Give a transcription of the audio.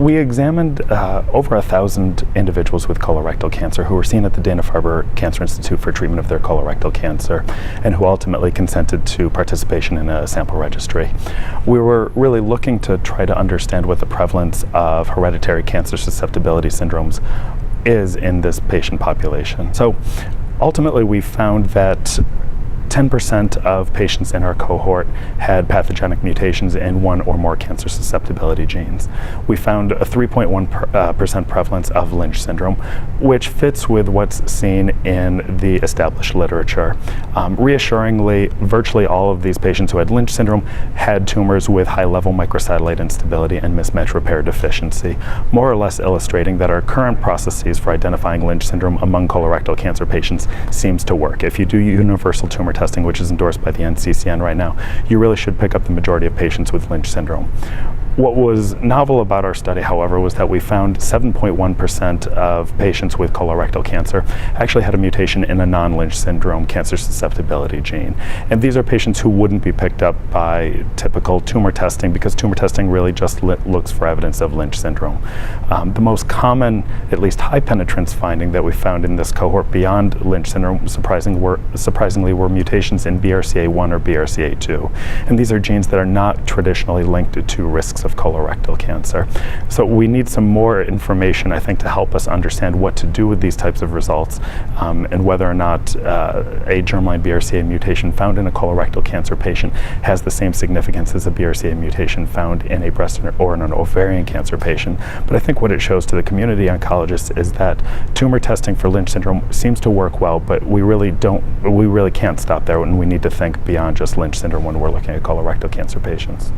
We examined over 1,000 individuals with colorectal cancer who were seen at the Dana-Farber Cancer Institute for treatment of their colorectal cancer and who ultimately consented to participation in a sample registry. We were really looking to try to understand what the prevalence of hereditary cancer susceptibility syndromes is in this patient population. So ultimately we found that 10% of patients in our cohort had pathogenic mutations in one or more cancer susceptibility genes. We found a 3.1% prevalence of Lynch syndrome, which fits with what's seen in the established literature. Reassuringly, virtually all of these patients who had Lynch syndrome had tumors with high-level microsatellite instability and mismatch repair deficiency, more or less illustrating that our current processes for identifying Lynch syndrome among colorectal cancer patients seems to work. If you do universal tumor testing, which is endorsed by the NCCN right now, you really should pick up the majority of patients with Lynch syndrome. What was novel about our study, however, was that we found 7.1% of patients with colorectal cancer actually had a mutation in a non-Lynch syndrome cancer susceptibility gene. And these are patients who wouldn't be picked up by typical tumor testing because tumor testing really just looks for evidence of Lynch syndrome. The most common, at least high penetrance finding that we found in this cohort beyond Lynch syndrome, surprisingly, were mutations in BRCA1 or BRCA2. And these are genes that are not traditionally linked to risks of colorectal cancer. So we need some more information, I think, to help us understand what to do with these types of results and whether or not a germline BRCA mutation found in a colorectal cancer patient has the same significance as a BRCA mutation found in a breast or in an ovarian cancer patient. But I think what it shows to the community oncologists is that tumor testing for Lynch syndrome seems to work well, but we really can't stop there, and we need to think beyond just Lynch syndrome when we're looking at colorectal cancer patients.